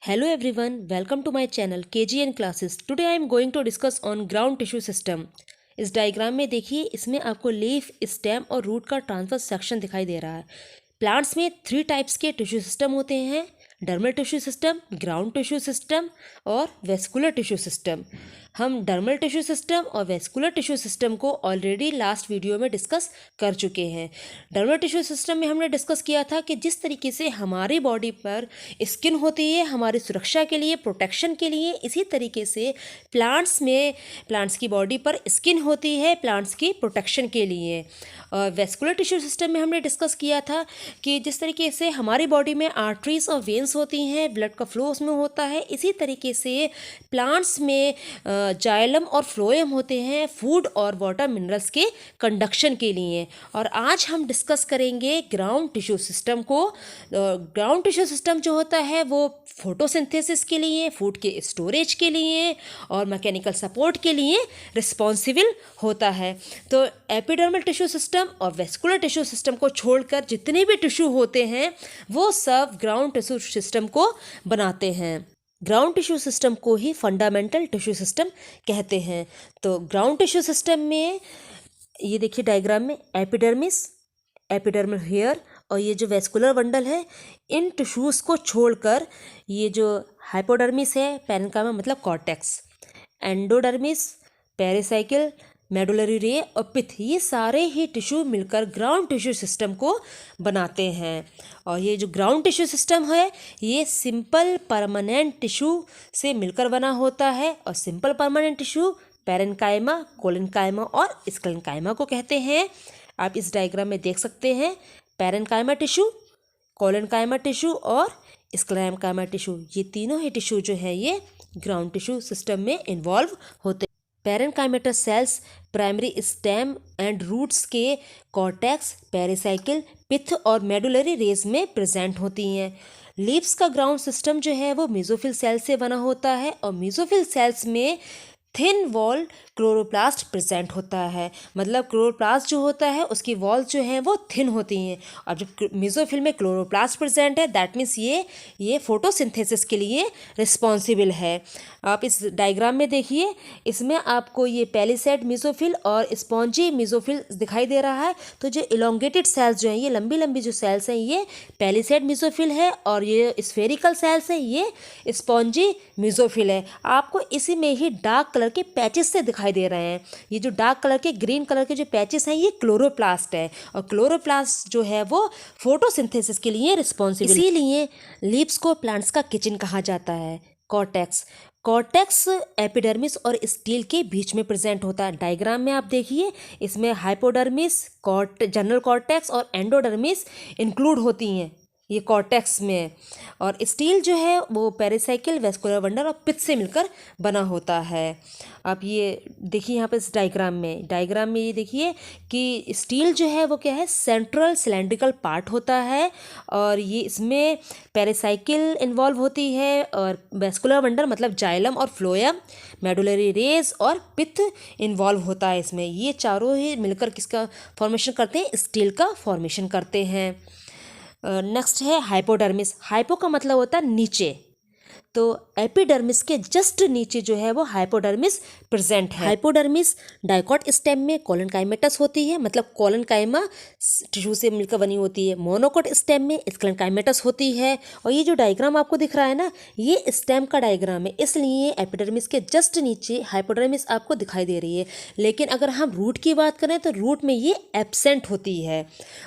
Hello everyone, welcome to my channel KGN Classes. Today I am going to discuss on ground tissue system. इस diagram में देखिए, इसमें आपको leaf, stem और root का transfer section दिखाई दे रहा है। प्लांट्स में 3 टाइप्स के टिश्यू सिस्टम होते हैं: dermal tissue system, ground tissue system और वेस्कुलर टिश्यू सिस्टम। हम डर्मल टिश्यू सिस्टम और वेस्कुलर टिश्यू सिस्टम को ऑलरेडी लास्ट वीडियो में डिस्कस कर चुके हैं। डर्मल टिश्यू सिस्टम में हमने डिस्कस किया था कि जिस तरीके से हमारी बॉडी पर स्किन होती है हमारी सुरक्षा के लिए, प्रोटेक्शन के लिए, इसी तरीके से प्लांट्स की बॉडी पर स्किन होती है प्लांट्स की प्रोटेक्शन के लिए। और वेस्कुलर टिश्यू सिस्टम में हमने डिस्कस किया था कि जिस तरीके से हमारी बॉडी में आर्टरीज और वेन्स होती हैं, ब्लड का फ्लो उसमें होता है, इसी तरीके से प्लांट्स में जाइलम और फ्लोएम होते हैं फूड और वाटर मिनरल्स के कंडक्शन के लिए। और आज हम डिस्कस करेंगे ग्राउंड टिश्यू सिस्टम को। ग्राउंड टिश्यू सिस्टम जो होता है वो फोटोसिंथेसिस के लिए, फूड के स्टोरेज के लिए और मैकेनिकल सपोर्ट के लिए रिस्पॉन्सिबल होता है। तो एपिडर्मल टिश्यू सिस्टम और वेस्कुलर टिश्यू सिस्टम को छोड़कर जितने भी टिश्यू होते हैं वो सब ग्राउंड टिश्यू सिस्टम को बनाते हैं। ग्राउंड टिश्यू सिस्टम को ही फंडामेंटल टिश्यू सिस्टम कहते हैं। तो ग्राउंड टिश्यू सिस्टम में ये देखिए डायग्राम में एपिडर्मिस, एपिडर्मल हेयर और ये जो वेस्कुलर बंडल है, इन टिश्यूज़ को छोड़कर ये जो हाइपोडर्मिस है, पैरेन्काइमा मतलब कॉर्टेक्स, एंडोडर्मिस, पेरिसाइकिल, मेडुलरी रे और पिथ, ये सारे ही टिश्यू मिलकर ग्राउंड टिश्यू सिस्टम को बनाते हैं। और ये जो ग्राउंड टिश्यू सिस्टम है ये सिंपल परमानेंट टिश्यू से मिलकर बना होता है। और simple permanent tissue parenchyma, collenchyma और स्क्लेन्काइमा को कहते हैं। आप इस डायग्राम में देख सकते हैं पैरेन्काइमा टिश्यू, कोलेन्काइमा टिश्यू और स्क्लेन्काइमा टिश्यू, ये तीनों ही टिश्यू जो है ये ग्राउंड टिश्यू सिस्टम में इन्वॉल्व होते हैं। Parenchymatous cells primary stem and roots के कॉर्टेक्स, पेरिसाइकिल, पिथ और मेडुलरी रेज में प्रेजेंट होती हैं। लीव्स का ग्राउंड सिस्टम जो है वो मेसोफिल सेल से बना होता है और मेसोफिल सेल्स में थिन वॉल क्लोरोप्लास्ट प्रेजेंट होता है। मतलब क्लोरोप्लास्ट जो होता है उसकी वॉल जो है वो थिन होती हैं। और जब मेसोफिल में क्लोरोप्लास्ट प्रेजेंट है दैट मीन्स ये फोटोसिंथेसिस के लिए रिस्पॉन्सिबल है। आप इस डायग्राम में देखिए, इसमें आपको ये पैलिसेड मेसोफिल और स्पॉन्जी मेसोफिल दिखाई दे रहा है। तो जो इलोंगेटेड सेल्स जो हैं, ये लंबी लंबी जो सेल्स हैं, ये पैलिसेड मेसोफिल है और ये स्फेरिकल सेल्स हैं, ये स्पॉन्जी मेसोफिल है। आपको इसी में ही डार्क कलर के पैचेस से दिखाई दे रहे हैं। ये जो डार्क कलर के, ग्रीन कलर के जो पैचेस हैं ये क्लोरोप्लास्ट है और क्लोरोप्लास्ट जो है वो फोटोसिंथेसिस के लिए रिस्पॉन्सिबल। इसीलिए लीव्स को प्लांट्स का किचन कहा जाता है। कॉर्टेक्स एपिडर्मिस और स्टील के बीच में प्रेजेंट होता है। डायग्राम में आप देखिए, इसमें हाइपोडर्मिस, जनरल कॉर्टेक्स और एंडोडर्मिस इंक्लूड होती हैं ये कॉर्टेक्स में। और स्टील जो है वो पेरिसाइकिल, वेस्कुलर बंडल और पिथ से मिलकर बना होता है। आप ये देखिए यहाँ पे इस डायग्राम में ये देखिए कि स्टील जो है वो क्या है, सेंट्रल सिलेंड्रिकल पार्ट होता है और ये इसमें पेरिसाइकिल इन्वॉल्व होती है और वेस्कुलर बंडल मतलब जाइलम और फ्लोएम, मेडुलरी रेज और पिथ इन्वॉल्व होता है इसमें। ये चारों ही मिलकर किसका फॉर्मेशन करते हैं, स्टील का फॉर्मेशन करते हैं। नेक्स्ट है हाइपोडर्मिस। हाइपो का मतलब होता है नीचे, तो एपिडर्मिस के जस्ट नीचे जो है वो हाइपोडर्मिस प्रेजेंट है। हाइपोडर्मिस डाइकॉट स्टेम में कोलेन्काइमेटस होती है, मतलब कोलेन्काइमा टिश्यू से मिलकर बनी होती है। मोनोकोट स्टेम में स्क्लेन्काइमेटस होती है। और ये जो डायग्राम आपको दिख रहा है ना, ये स्टेम का डायग्राम है, इसलिए एपिडर्मिस के जस्ट नीचे हाइपोडर्मिस आपको दिखाई दे रही है। लेकिन अगर हम रूट की बात करें तो रूट में ये एब्सेंट होती है।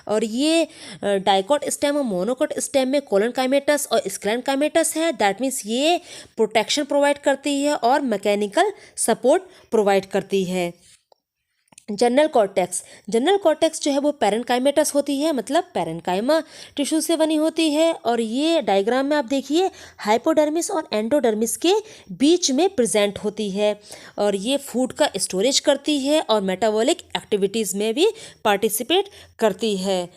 और ये डाइकॉट स्टेम और मोनोकोट स्टेम में कोलेन्काइमेटस और स्क्लेन्काइमेटस है। दैट मीन्स ये प्रोटेक्शन प्रोवाइड करती है और मैकेनिकल सपोर्ट प्रोवाइड करती है। जनरल कॉर्टेक्स जो है वो पैरेन्काइमेटस होती है, मतलब पैरेन्काइमा टिश्यू से बनी होती है। और ये डायग्राम में आप देखिए हाइपोडर्मिस और एंडोडर्मिस के बीच में प्रेजेंट होती है और ये फूड का स्टोरेज करती है और मेटाबॉलिक एक्टिविटीज़ में भी पार्टिसिपेट करती है।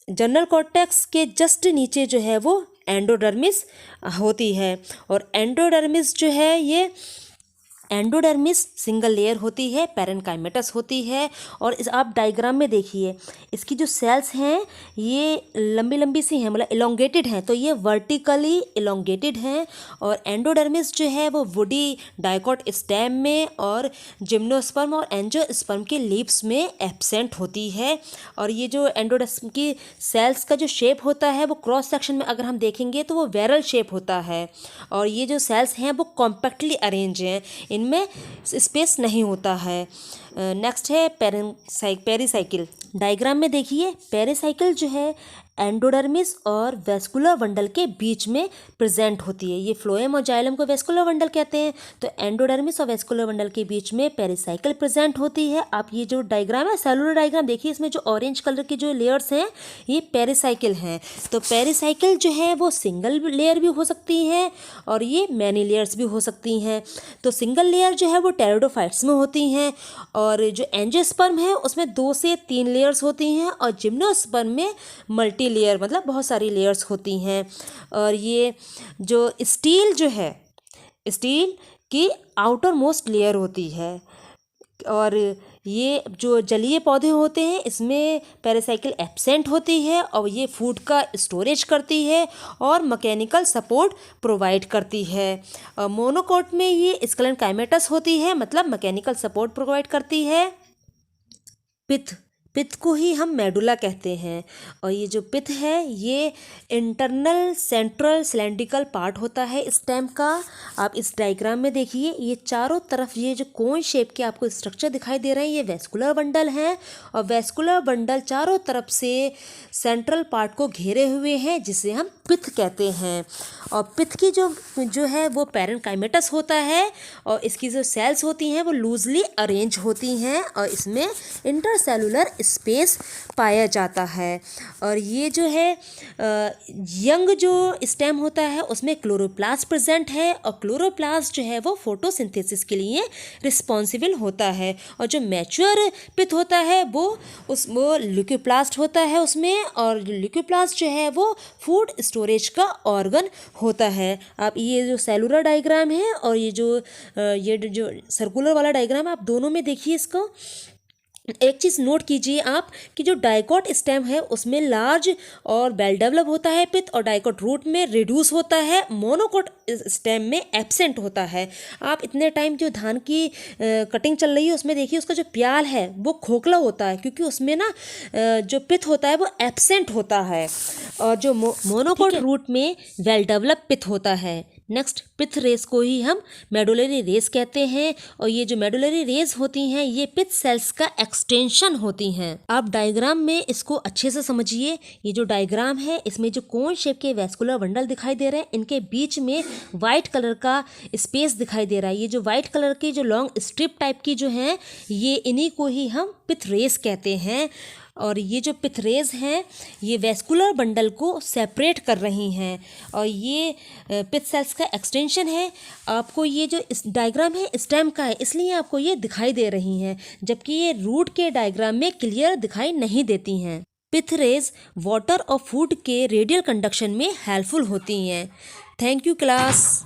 जनरल कॉर्टेक्स के जस्ट नीचे जो है वो एंडोडर्मिस होती है और एंडोडर्मिस जो है ये एंडोडर्मिस सिंगल लेयर होती है, पैरेनकाइमेटस होती है। और इस आप डायग्राम में देखिए इसकी जो सेल्स हैं ये लंबी लंबी सी हैं, मतलब इलोंगेटेड हैं, तो ये वर्टिकली इलोंगेटेड हैं। और एंडोडर्मिस जो है वो वुडी डाइकोट स्टेम में और जिम्नोस्पर्म और एंजियोस्पर्म के लीव्स में एब्सेंट होती है। और ये जो एंडोडर्मिस की सेल्स का जो शेप होता है वो क्रॉस सेक्शन में अगर हम देखेंगे तो वो वेरल शेप होता है। और ये जो सेल्स हैं वो कॉम्पैक्टली अरेंज हैं, इनमें स्पेस नहीं होता है। नेक्स्ट है पेरिसाइकिल। डायग्राम में देखिए पेरिसाइकिल जो है एंडोडर्मिस और वेस्कुलर बंडल के बीच में प्रेजेंट होती है। ये फ्लोएम और जाइलम को वेस्कुलर बंडल कहते हैं, तो एंडोडर्मिस और वेस्कुलर बंडल के बीच में पेरिसाइकिल प्रेजेंट होती है। आप ये जो डायग्राम है सेलुलर डायग्राम देखिए, इसमें जो ऑरेंज कलर की जो लेयर्स हैं ये पेरिसाइकिल हैं। तो पेरिसाइकिल जो है वो सिंगल लेयर भी हो सकती हैं और ये मैनी लेयर्स भी हो सकती हैं। तो सिंगल लेयर जो है वो टेरिडोफाइट्स में होती हैं, और जो एंजियोस्पर्म है उसमें 2 से 3 लेयर्स होती हैं, और जिम्नोस्पर्म में मल्टी लेयर मतलब बहुत सारी लेयर्स होती हैं। और ये जो स्टील जो है स्टील की आउटर मोस्ट लेयर होती है। और ये जो जलीय पौधे होते हैं इसमें पेरिसाइकिल एब्सेंट होती है, और ये फूड का स्टोरेज करती है और मैकेनिकल सपोर्ट प्रोवाइड करती है। मोनोकोट में ये स्क्लेनकाइमेटस होती है, मतलब मैकेनिकल सपोर्ट प्रोवाइड करती है। पिथ को ही हम मेडुला कहते हैं। और ये जो पिथ है ये इंटरनल सेंट्रल सिलेंड्रिकल पार्ट होता है स्टेम का। आप इस डायग्राम में देखिए ये चारों तरफ ये जो कोन शेप के आपको स्ट्रक्चर दिखाई दे रहे हैं ये वेस्कुलर बंडल हैं, और वेस्कुलर बंडल चारों तरफ से सेंट्रल पार्ट को घेरे हुए हैं जिसे हम पिथ कहते हैं। और पिथ की जो है वो पैरेनकाइमेटस होता है, और इसकी जो सेल्स होती हैं वो लूजली अरेंज होती हैं, और इसमें इंटरसेलुलर स्पेस पाया जाता है। और ये जो है यंग जो स्टेम होता है उसमें क्लोरोप्लास्ट प्रेजेंट है, और क्लोरोप्लास्ट जो है वो फोटोसिंथेसिस के लिए रिस्पॉन्सिबल होता है। और जो मैच्योर पिथ होता है वो ल्यूकोप्लास्ट होता है उसमें, और ल्यूकोप्लास्ट जो है वो फूड स्टोरेज का ऑर्गन होता है। आप ये जो सेलुलर डायग्राम है और ये जो सर्कुलर वाला डायग्राम है आप दोनों में देखिए इसको। एक चीज़ नोट कीजिए आप कि जो डाइकोट स्टेम है उसमें लार्ज और वेल डेवलप होता है पिथ, और डाइकोट रूट में रिड्यूस होता है, मोनोकोट स्टेम में एब्सेंट होता है। आप इतने टाइम जो धान की कटिंग चल रही है उसमें देखिए उसका जो प्याल है वो खोखला होता है, क्योंकि उसमें ना जो पिथ होता है वो एब्सेंट होता है, और जो मोनोकोट रूट में वेल डेवलप पिथ होता है। नेक्स्ट पिथ रेस को ही हम मेडुलरी रेस कहते हैं, और ये जो मेडुलरी रेस होती हैं ये पिथ सेल्स का एक्सटेंशन होती हैं। आप डायग्राम में इसको अच्छे से समझिए। ये जो डायग्राम है इसमें जो कोन शेप के वेस्कुलर बंडल दिखाई दे रहे हैं इनके बीच में वाइट कलर का स्पेस दिखाई दे रहा है। ये जो वाइट कलर की जो लॉन्ग स्ट्रिप टाइप की जो हैं ये इन्हीं को ही हम पिथ रेस कहते हैं। और ये जो पिथ रेज हैं ये वेस्कुलर बंडल को सेपरेट कर रही हैं, और ये पिथ सेल्स का एक्सटेंशन है। आपको ये जो इस डायग्राम है स्टेम का है इसलिए आपको ये दिखाई दे रही हैं, जबकि ये रूट के डायग्राम में क्लियर दिखाई नहीं देती हैं। पिथ रेज वाटर और फूड के रेडियल कंडक्शन में हेल्पफुल होती हैं। Thank you class.